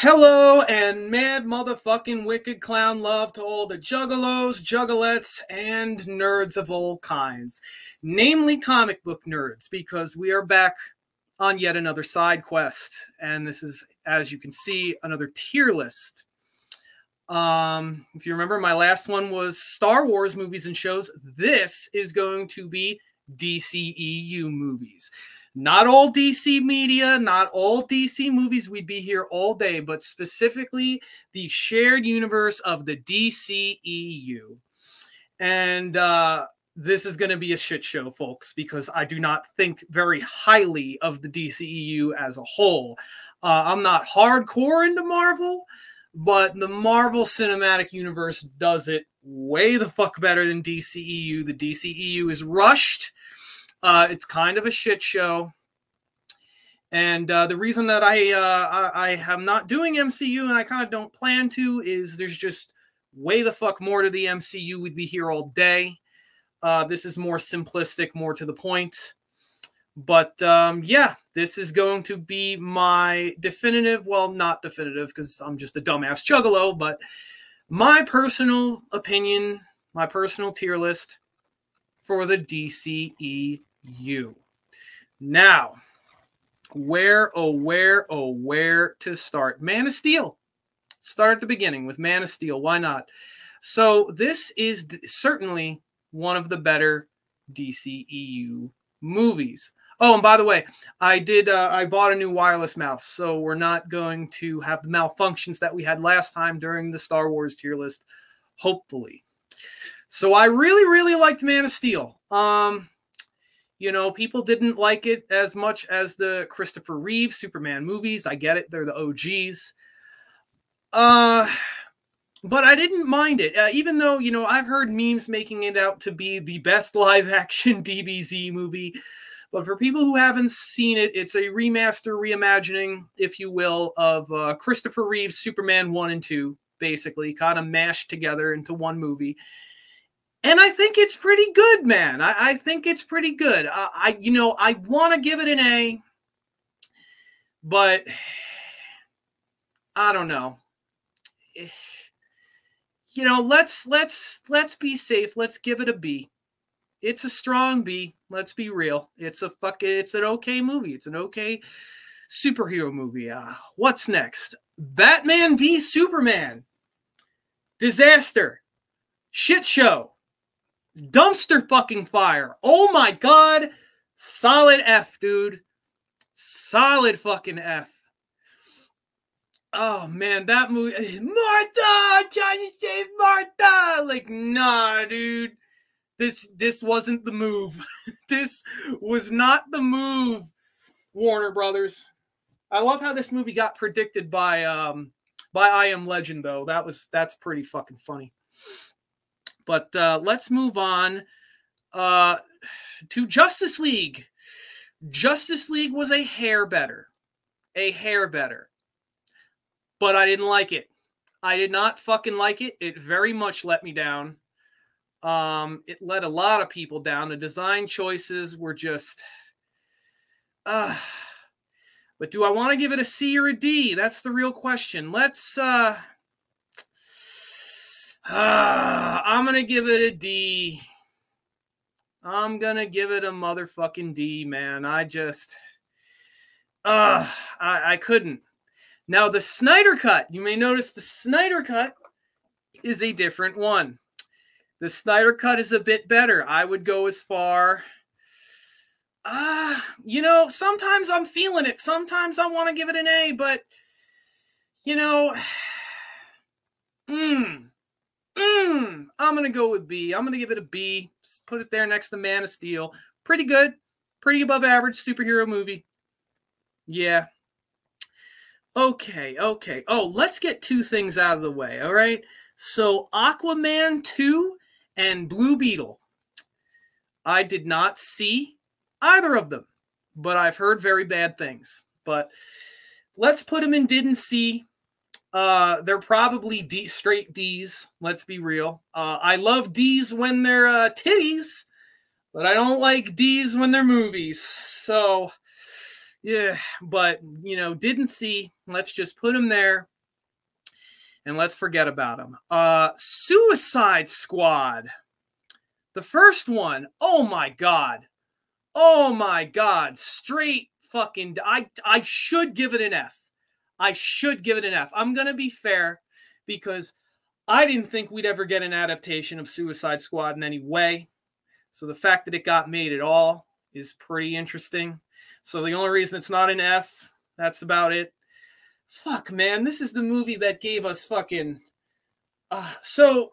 Hello and mad motherfucking wicked clown love to all the juggalos, juggalettes, and nerds of all kinds. Namely comic book nerds, because we are back on yet another side quest. And this is, as you can see, another tier list. If you remember, my last one was Star Wars movies and shows. This is going to be DCEU movies. Not all DC media, not all DC movies. We'd be here all day, but specifically the shared universe of the DCEU. And this is going to be a shit show, folks, because I do not think very highly of the DCEU as a whole. I'm not hardcore into Marvel, but the Marvel Cinematic Universe does it way the fuck better than DCEU. The DCEU is rushed. It's kind of a shit show. And the reason that I am not doing MCU, and I kind of don't plan to, is there's just way the fuck more to the MCU. We'd be here all day. This is more simplistic, more to the point. But yeah, this is going to be my definitive, well, not definitive because I'm just a dumbass juggalo, but my personal opinion, my personal tier list for the DCEU. Now, where to start? Man of Steel. Start at the beginning with Man of Steel. Why not? So this is certainly one of the better DCEU movies. Oh, and by the way, I bought a new wireless mouse, so we're not going to have the malfunctions that we had last time during the Star Wars tier list, hopefully. So I really liked Man of Steel. You know, people didn't like it as much as the Christopher Reeve Superman movies. I get it. They're the OGs. But I didn't mind it. Even though, you know, I've heard memes making it out to be the best live-action DBZ movie. But for people who haven't seen it, it's a remaster, reimagining, if you will, of Christopher Reeve's Superman 1 and 2, basically, kind of mashed together into one movie. And I think it's pretty good, man. I think it's pretty good. You know, I want to give it an A, but I don't know. You know, let's be safe. Let's give it a B. It's a strong B. Let's be real. It's an okay movie. It's an okay superhero movie. What's next? Batman v Superman. Disaster. Shit show. Dumpster fucking fire. Oh my god. Solid F, dude. Solid fucking F. Oh man, that movie. Martha! Trying to save Martha! Like, nah, dude. This wasn't the move. This was not the move, Warner Brothers. I love how this movie got predicted by I Am Legend, though. That's pretty fucking funny. But let's move on to Justice League. Justice League was a hair better. A hair better. But I didn't like it. I did not fucking like it. It very much let me down. It let a lot of people down. The design choices were just... but do I want to give it a C or a D? That's the real question. Let's... I'm going to give it a D. I'm going to give it a motherfucking D, man. I just... I couldn't. Now, the Snyder Cut. You may notice the Snyder Cut is a different one. The Snyder Cut is a bit better. I would go as far... you know, sometimes I'm feeling it. Sometimes I want to give it an A, but... You know... I'm going to go with B. I'm going to give it a B. Just put it there next to Man of Steel. Pretty good. Pretty above average superhero movie. Yeah. Okay. Oh, let's get two things out of the way, all right? So, Aquaman 2 and Blue Beetle. I did not see either of them, but I've heard very bad things. But let's put them in didn't see. They're probably straight D's. Let's be real. I love D's when they're titties, but I don't like D's when they're movies. So, yeah, but, you know, didn't see. Let's just put them there. and let's forget about them. Suicide Squad. The first one. Oh my God. Oh my God. Straight fucking... I should give it an F. I should give it an F. I'm going to be fair because I didn't think we'd ever get an adaptation of Suicide Squad in any way. So the fact that it got made at all is pretty interesting. So the only reason it's not an F, that's about it. Fuck, man. This is the movie that gave us fucking... So,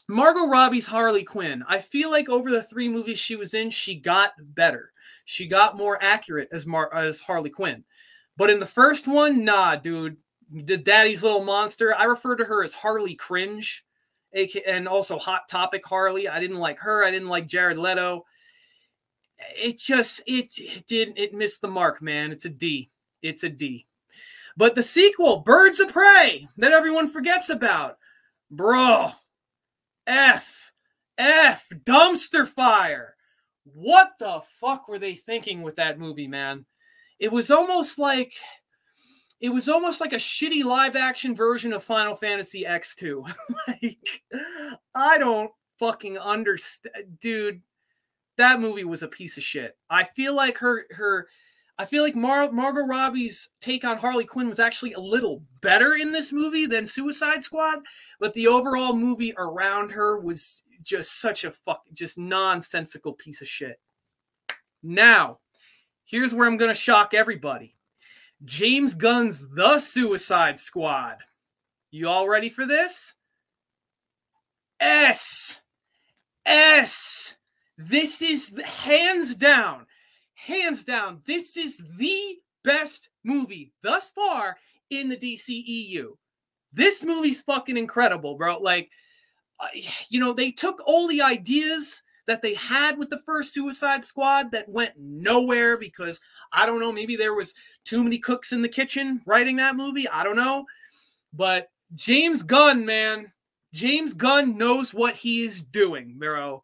Margot Robbie's Harley Quinn. I feel like over the 3 movies she was in, she got better. She got more accurate as Harley Quinn. But in the first one, nah, dude. Daddy's Little Monster. I refer to her as Harley Cringe. And also Hot Topic Harley. I didn't like her. I didn't like Jared Leto. It missed the mark, man. It's a D. It's a D. But the sequel, Birds of Prey, that everyone forgets about. Bro. F. Dumpster fire. What the fuck were they thinking with that movie, man? It was almost like a shitty live-action version of Final Fantasy X2. Like, I don't fucking understand. Dude, that movie was a piece of shit. I feel like Margot Robbie's take on Harley Quinn was actually a little better in this movie than Suicide Squad, but the overall movie around her was just such a just nonsensical piece of shit. Now, here's where I'm going to shock everybody. James Gunn's The Suicide Squad. You all ready for this? S. This is hands down, this is the best movie thus far in the DCEU. This movie's fucking incredible, bro. Like, they took all the ideas that they had with the first Suicide Squad that went nowhere because, I don't know, maybe there was too many cooks in the kitchen writing that movie. I don't know. But James Gunn, man, James Gunn knows what he is doing, bro.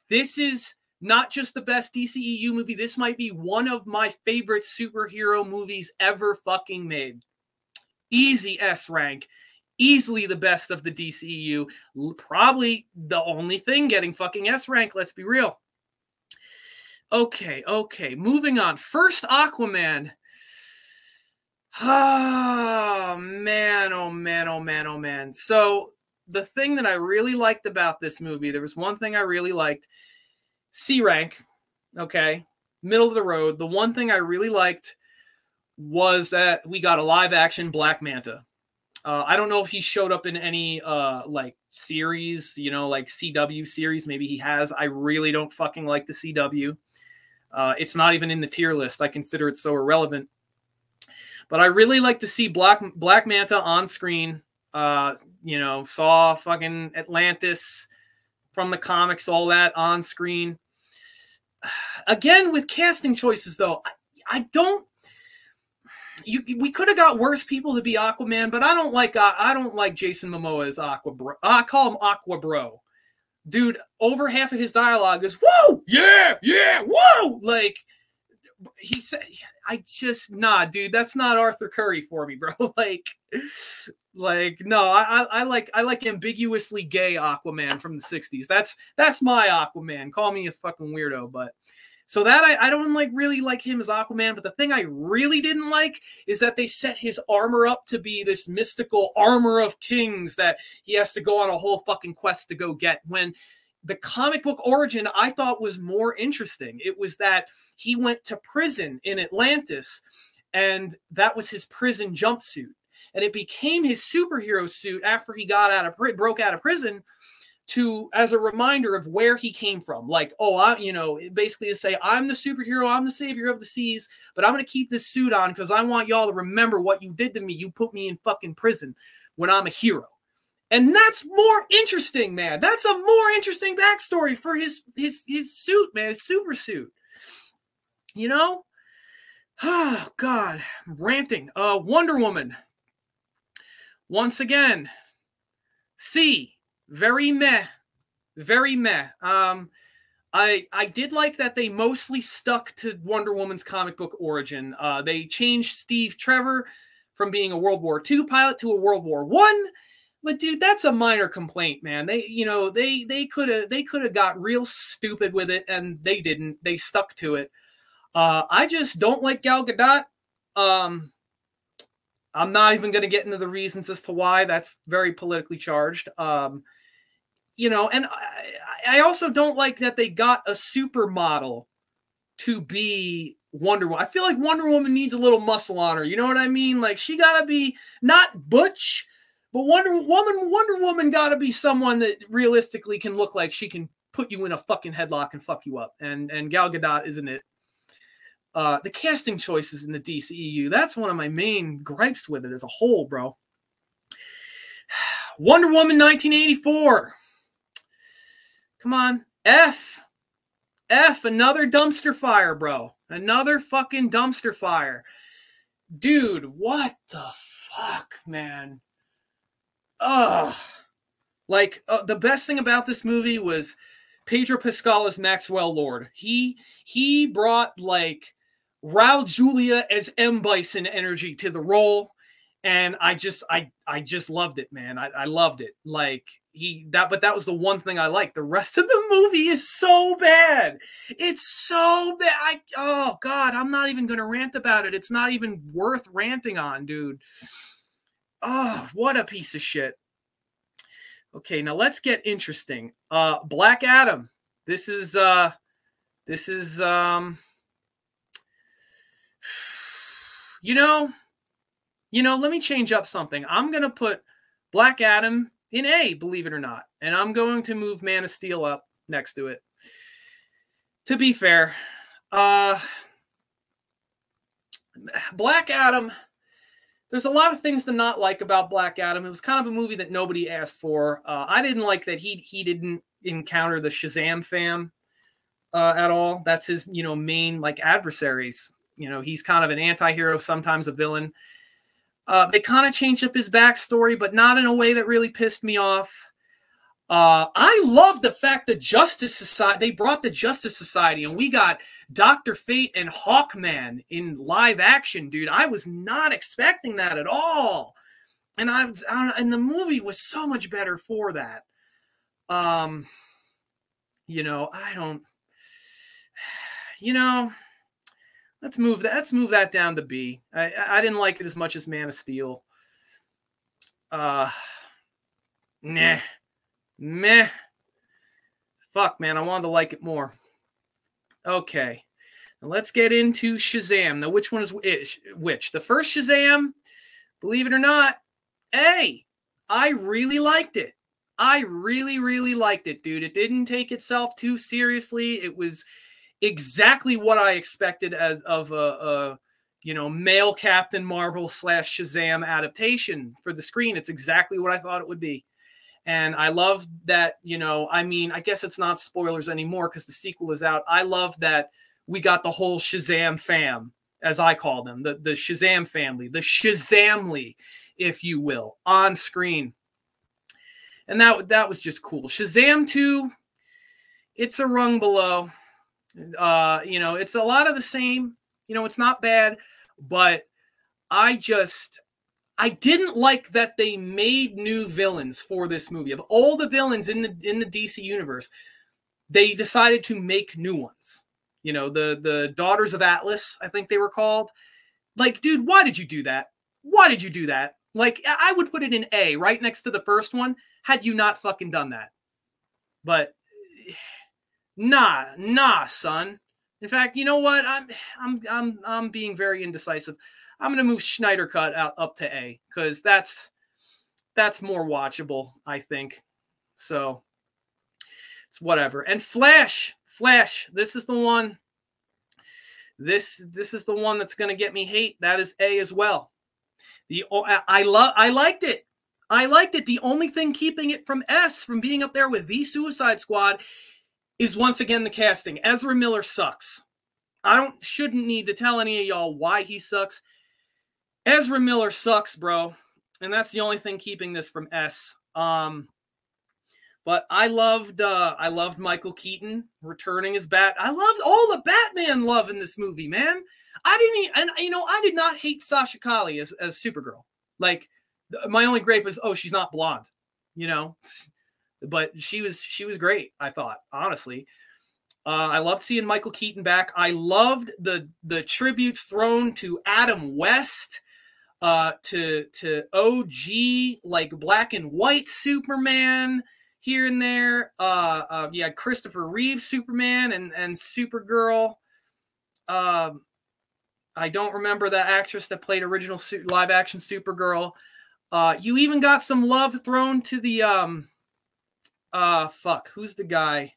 This is not just the best DCEU movie. This might be one of my favorite superhero movies ever fucking made. Easy S rank. Easily the best of the DCEU. Probably the only thing getting fucking S rank. Let's be real. Okay. Moving on. First Aquaman. Oh, man. So, the thing that I really liked about this movie, there was one thing I really liked. C rank. Okay. Middle of the road. The one thing I really liked was that we got a live action Black Manta. I don't know if he showed up in any like series, like CW series. Maybe he has. I really don't fucking like the CW. It's not even in the tier list. I consider it so irrelevant. But I really like to see Black Manta on screen. Saw fucking Atlantis from the comics, all that on screen. Again, with casting choices, though, I don't. We could have got worse people to be Aquaman, but I don't like Jason Momoa as Aqua Bro. I call him Aqua Bro. Dude, over half of his dialogue is woo, yeah, woo. Like he said, nah, dude, that's not Arthur Curry for me, bro. Like no, I like ambiguously gay Aquaman from the 60s. That's my Aquaman. Call me a fucking weirdo, but. So that I don't really like him as Aquaman, but the thing I really didn't like is that they set his armor up to be this mystical armor of kings that he has to go on a whole fucking quest to go get, when the comic book origin I thought was more interesting. It was that he went to prison in Atlantis, and that was his prison jumpsuit. And it became his superhero suit after he broke out of prison, as a reminder of where he came from. Like, basically to say, I'm the superhero, I'm the savior of the seas, but I'm going to keep this suit on because I want y'all to remember what you did to me. You put me in fucking prison when I'm a hero. And that's more interesting, man. That's a more interesting backstory for his suit, man, his super suit. Oh, God. I'm ranting. Wonder Woman. Once again, C. Very meh. I did like that they mostly stuck to Wonder Woman's comic book origin. They changed Steve Trevor from being a World War II pilot to a World War I. But dude, that's a minor complaint, man. They, you know, they could have got real stupid with it, and they didn't. They stuck to it. I just don't like Gal Gadot. I'm not even going to get into the reasons as to why. That's very politically charged. You know, and I also don't like that they got a supermodel to be Wonder Woman. I feel like Wonder Woman needs a little muscle on her. You know what I mean? Like, she got to be not butch, but Wonder Woman got to be someone that realistically can look like she can put you in a fucking headlock and fuck you up. And Gal Gadot isn't it. The casting choices in the DCEU, that's one of my main gripes with it as a whole, bro. Wonder Woman 1984. Come on. F, another dumpster fire, bro. Another fucking dumpster fire. Dude, what the fuck, man? Ugh. Like, the best thing about this movie was Pedro Pascal as Maxwell Lord. He brought, like, Raul Julia as M. Bison energy to the role. And I just loved it, man. I loved it. Like, but that was the one thing I liked. The rest of the movie is so bad. It's so bad. Oh God, I'm not even gonna rant about it. It's not even worth ranting on, dude. Oh, what a piece of shit. Okay, now let's get interesting. Black Adam. This is you know, let me change up something. I'm going to put Black Adam in A, believe it or not. And I'm going to move Man of Steel up next to it. To be fair, Black Adam, there's a lot of things to not like about Black Adam. It was kind of a movie that nobody asked for. I didn't like that he didn't encounter the Shazam fam at all. That's his, you know, main, like, adversaries. You know, he's kind of an anti-hero, sometimes a villain. They kind of changed up his backstory, but not in a way that really pissed me off. I love the fact that they brought the Justice Society, and we got Dr. Fate and Hawkman in live action, dude. I was not expecting that at all. And and the movie was so much better for that. You know, let's move that down to B. I didn't like it as much as Man of Steel. Meh. Fuck, man, I wanted to like it more. Okay. Now let's get into Shazam. Now, which one is which? The first Shazam, believe it or not, A. I really liked it. I really, really liked it, dude. It didn't take itself too seriously. It was exactly what I expected of a you know, male Captain Marvel / Shazam adaptation for the screen. It's exactly what I thought it would be. And I love that, you know, I mean, I guess it's not spoilers anymore because the sequel is out. I love that we got the whole Shazam fam, as I call them, the Shazam family, the Shazamly, if you will, on screen. And that was just cool. Shazam 2, it's a rung below. You know, it's a lot of the same. You know, it's not bad, but I didn't like that they made new villains for this movie. Of all the villains in the DC universe, they decided to make new ones. You know, the Daughters of Atlas, I think they were called. Like, dude, why did you do that? Why did you do that? Like, I would put it in A, right next to the first one, had you not fucking done that. But nah, son. In fact, you know what? I'm being very indecisive. I'm gonna move Schneider Cut up to A because that's more watchable, I think. So it's whatever. And Flash. This is the one. This is the one that's gonna get me hate. That is A as well. I liked it. I liked it. The only thing keeping it from S, from being up there with the Suicide Squad, is once again the casting. Ezra Miller sucks. Shouldn't need to tell any of y'all why he sucks. Ezra Miller sucks, bro. And that's the only thing keeping this from S. But I loved Michael Keaton returning as Bat. I loved all the Batman love in this movie, man. I didn't, and you know, I did not hate Sasha Calle as Supergirl. Like, my only gripe is, oh, she's not blonde, you know. But she was great, I thought, honestly. I loved seeing Michael Keaton back. I loved the tributes thrown to Adam West, to OG, like black and white Superman here and there. Yeah, Christopher Reeve Superman and Supergirl. I don't remember the actress that played original live action Supergirl. You even got some love thrown to the fuck, who's the guy?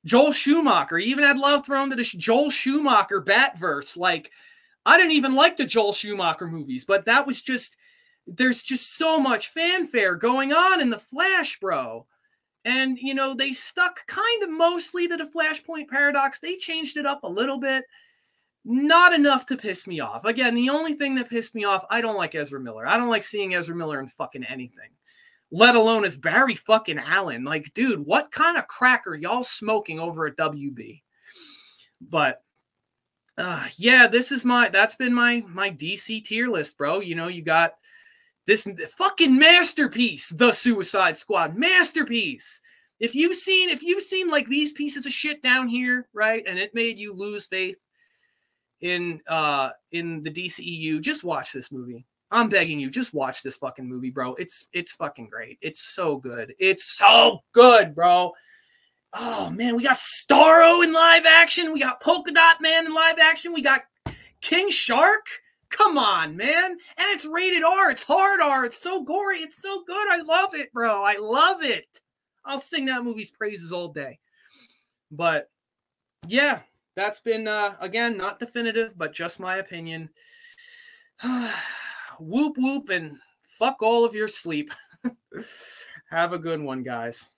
Joel Schumacher. You even had love thrown to the Joel Schumacher Batverse. Like, I didn't even like the Joel Schumacher movies, but that was just, there's just so much fanfare going on in the Flash, bro. And, you know, they stuck kind of mostly to the Flashpoint Paradox. They changed it up a little bit. Not enough to piss me off. Again, the only thing that pissed me off, I don't like Ezra Miller. I don't like seeing Ezra Miller in fucking anything, let alone as Barry fucking Allen. Like, dude, what kind of crack are y'all smoking over at WB? But yeah, that's been my DC tier list, bro. You know, you got this fucking masterpiece, The Suicide Squad, masterpiece. If you've seen like these pieces of shit down here, right, and it made you lose faith in the DCEU, just watch this movie. I'm begging you, just watch this fucking movie, bro. It's fucking great. It's so good. It's so good, bro. Oh, man, we got Starro in live action. We got Polka Dot Man in live action. We got King Shark. Come on, man. And it's rated R. It's hard R. It's so gory. It's so good. I love it, bro. I love it. I'll sing that movie's praises all day. But, yeah, that's been, again, not definitive, but just my opinion. Whoop, whoop, and fuck all of your sleep. Have a good one, guys.